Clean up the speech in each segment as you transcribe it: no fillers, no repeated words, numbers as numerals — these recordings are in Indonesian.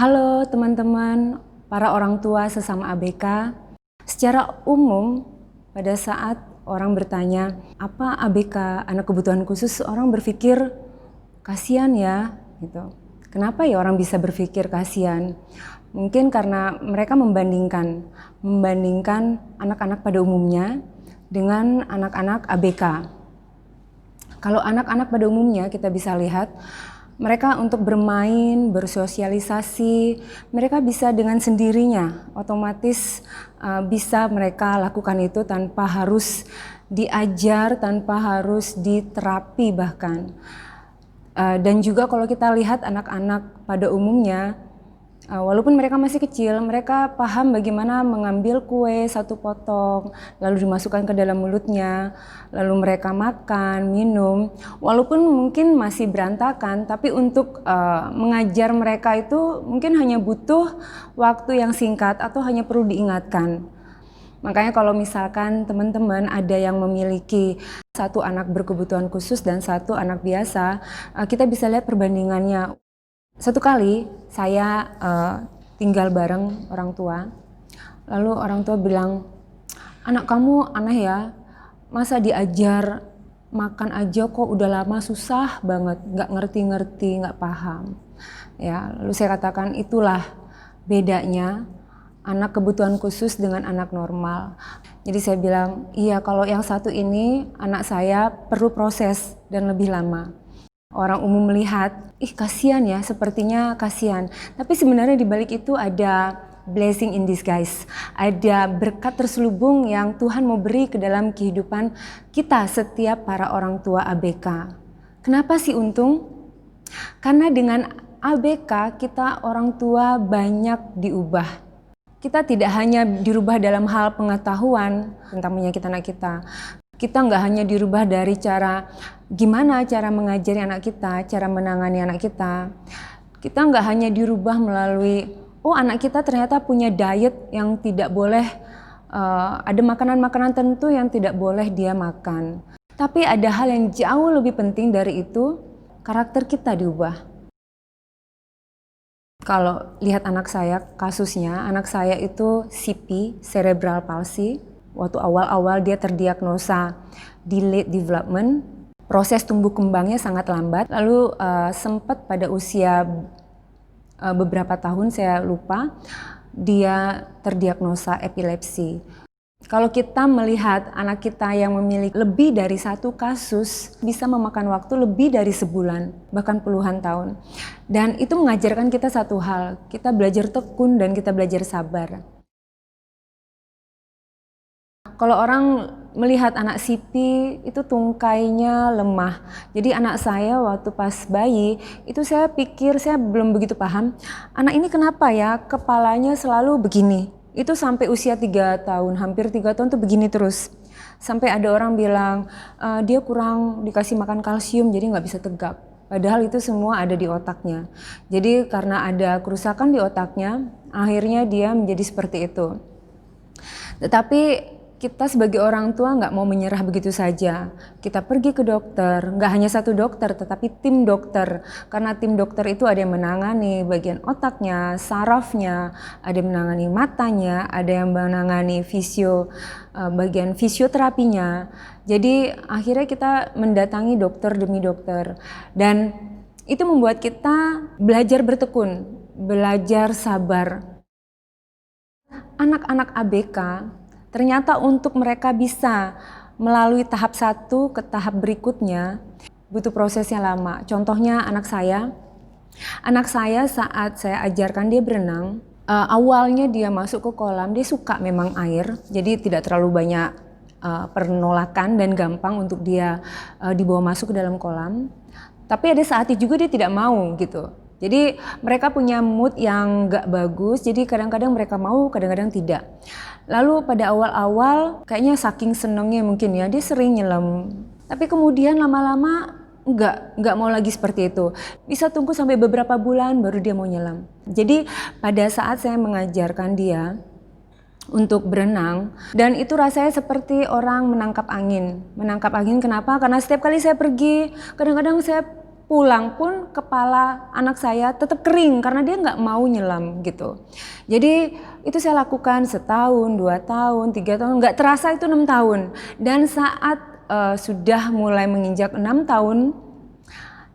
Halo teman-teman, para orang tua sesama ABK. Secara umum, pada saat orang bertanya, apa ABK, anak kebutuhan khusus, orang berpikir, kasihan ya, gitu. Kenapa ya orang bisa berpikir kasihan? Mungkin karena mereka membandingkan anak-anak pada umumnya dengan anak-anak ABK. Kalau anak-anak pada umumnya kita bisa lihat, mereka untuk bermain, bersosialisasi, mereka bisa dengan sendirinya, otomatis bisa mereka lakukan itu tanpa harus diajar, tanpa harus diterapi bahkan. Dan juga kalau kita lihat anak-anak pada umumnya, walaupun mereka masih kecil, mereka paham bagaimana mengambil kue satu potong, lalu dimasukkan ke dalam mulutnya, lalu mereka makan, minum. Walaupun mungkin masih berantakan, tapi untuk mengajar mereka itu mungkin hanya butuh waktu yang singkat atau hanya perlu diingatkan. Makanya kalau misalkan teman-teman ada yang memiliki satu anak berkebutuhan khusus dan satu anak biasa, kita bisa lihat perbandingannya. Satu kali saya tinggal bareng orang tua, lalu orang tua bilang, anak kamu aneh ya, masa diajar makan aja kok udah lama susah banget, nggak ngerti-ngerti, nggak paham. Ya, lalu saya katakan itulah bedanya anak kebutuhan khusus dengan anak normal. Jadi saya bilang, iya kalau yang satu ini anak saya perlu proses dan lebih lama. Orang umum melihat, ih kasihan ya, sepertinya kasihan. Tapi sebenarnya di balik itu ada blessing in disguise. Ada berkat terselubung yang Tuhan mau beri ke dalam kehidupan kita setiap para orang tua ABK. Kenapa sih untung? Karena dengan ABK kita orang tua banyak diubah. Kita tidak hanya dirubah dalam hal pengetahuan tentang penyakit anak kita. Kita nggak hanya dirubah dari gimana cara mengajari anak kita, cara menangani anak kita. Kita nggak hanya dirubah melalui, oh anak kita ternyata punya diet yang tidak boleh, ada makanan-makanan tertentu yang tidak boleh dia makan. Tapi ada hal yang jauh lebih penting dari itu, karakter kita diubah. Kalau lihat anak saya, kasusnya anak saya itu CP, cerebral palsy. Waktu awal-awal dia terdiagnosa delayed development, proses tumbuh kembangnya sangat lambat. Lalu sempat pada usia beberapa tahun, saya lupa, dia terdiagnosa epilepsi. Kalau kita melihat anak kita yang memiliki lebih dari satu kasus, bisa memakan waktu lebih dari sebulan, bahkan puluhan tahun. Dan itu mengajarkan kita satu hal, kita belajar tekun dan kita belajar sabar. Kalau orang melihat anak CP itu tungkainya lemah. Jadi anak saya waktu pas bayi, itu saya pikir, saya belum begitu paham, anak ini kenapa ya kepalanya selalu begini. Itu sampai usia 3 tahun, hampir 3 tahun tuh begini terus. Sampai ada orang bilang, dia kurang dikasih makan kalsium jadi nggak bisa tegak. Padahal itu semua ada di otaknya. Jadi karena ada kerusakan di otaknya, akhirnya dia menjadi seperti itu. Tetapi kita sebagai orang tua nggak mau menyerah begitu saja. Kita pergi ke dokter, nggak hanya satu dokter tetapi tim dokter. Karena tim dokter itu ada yang menangani bagian otaknya, sarafnya, ada yang menangani matanya, ada yang menangani bagian fisioterapinya. Jadi akhirnya kita mendatangi dokter demi dokter. Dan itu membuat kita belajar bertekun, belajar sabar. Anak-anak ABK ternyata untuk mereka bisa melalui tahap satu ke tahap berikutnya butuh prosesnya lama. Contohnya anak saya saat saya ajarkan dia berenang, awalnya dia masuk ke kolam, dia suka memang air, jadi tidak terlalu banyak penolakan dan gampang untuk dia dibawa masuk ke dalam kolam. Tapi ada saatnya juga dia tidak mau gitu. Jadi mereka punya mood yang gak bagus, jadi kadang-kadang mereka mau, kadang-kadang tidak. Lalu pada awal-awal kayaknya saking senengnya mungkin ya, dia sering nyelam. Tapi kemudian lama-lama nggak mau lagi seperti itu. Bisa tunggu sampai beberapa bulan baru dia mau nyelam. Jadi pada saat saya mengajarkan dia untuk berenang, dan itu rasanya seperti orang menangkap angin. Menangkap angin kenapa? Karena setiap kali saya pergi, kadang-kadang saya pulang pun kepala anak saya tetap kering karena dia nggak mau nyelam gitu. Jadi itu saya lakukan setahun, 2 tahun, 3 tahun, nggak terasa itu 6 tahun. Dan saat sudah mulai menginjak 6 tahun,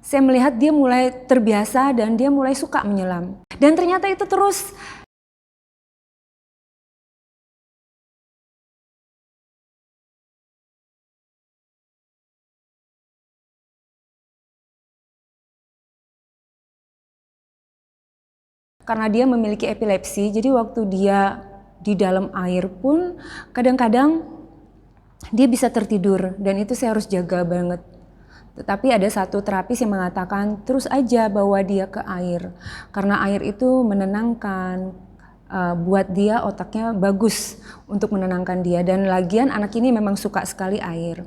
saya melihat dia mulai terbiasa dan dia mulai suka menyelam. Dan ternyata itu terus. Karena dia memiliki epilepsi, jadi waktu dia di dalam air pun kadang-kadang dia bisa tertidur dan itu saya harus jaga banget. Tetapi ada satu terapis yang mengatakan terus aja bawa dia ke air karena air itu menenangkan, buat dia otaknya bagus untuk menenangkan dia, dan lagian anak ini memang suka sekali air.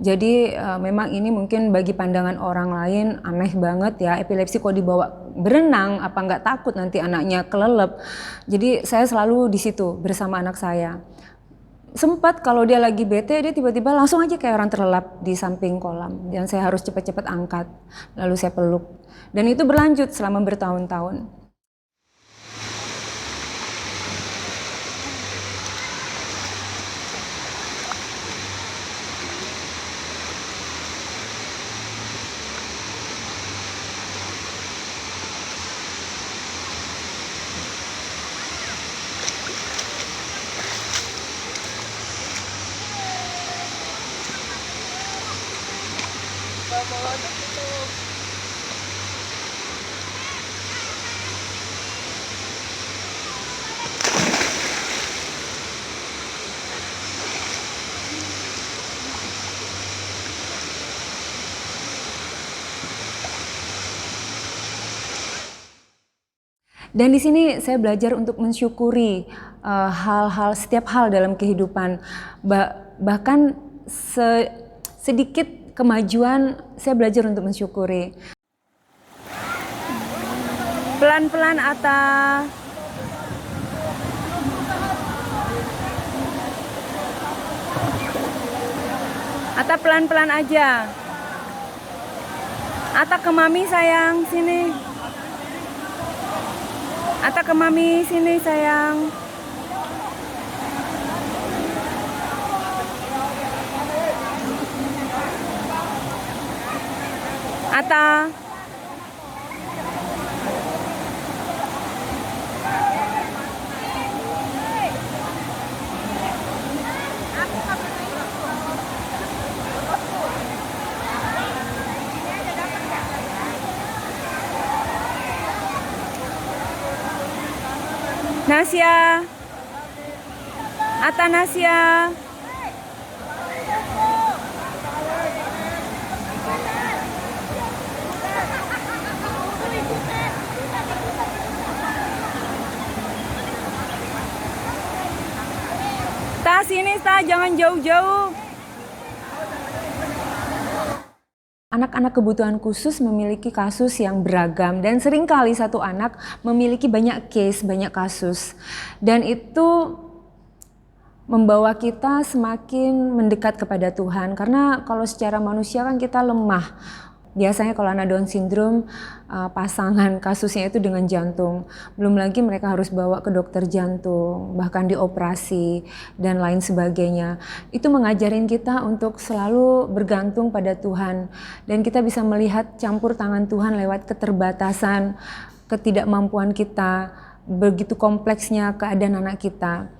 Jadi memang ini mungkin bagi pandangan orang lain aneh banget ya, epilepsi kok dibawa berenang, apa nggak takut nanti anaknya kelelep. Jadi saya selalu di situ bersama anak saya. Sempat kalau dia lagi bete dia tiba-tiba langsung aja kayak orang terlelap di samping kolam dan saya harus cepat-cepat angkat lalu saya peluk, dan itu berlanjut selama bertahun-tahun. Dan di sini saya belajar untuk mensyukuri hal-hal, setiap hal dalam kehidupan. Bahkan sedikit kemajuan saya belajar untuk mensyukuri. Pelan-pelan Ata. Ata pelan-pelan aja. Ata ke mami sayang, sini. Ata ke mami sini sayang. Ata. Nasya. Ata Nasya. Ta sini ta, jangan jauh-jauh. Anak-anak kebutuhan khusus memiliki kasus yang beragam dan seringkali satu anak memiliki banyak case, banyak kasus. Dan itu membawa kita semakin mendekat kepada Tuhan, karena kalau secara manusia kan kita lemah. Biasanya kalau anak Down syndrome pasangan kasusnya itu dengan jantung, belum lagi mereka harus bawa ke dokter jantung, bahkan dioperasi dan lain sebagainya. Itu mengajarin kita untuk selalu bergantung pada Tuhan, dan kita bisa melihat campur tangan Tuhan lewat keterbatasan, ketidakmampuan kita, begitu kompleksnya keadaan anak kita.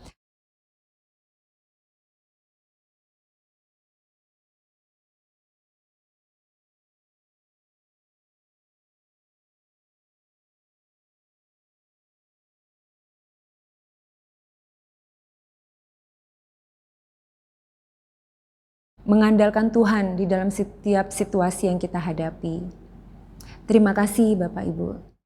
Mengandalkan Tuhan di dalam setiap situasi yang kita hadapi. Terima kasih Bapak Ibu.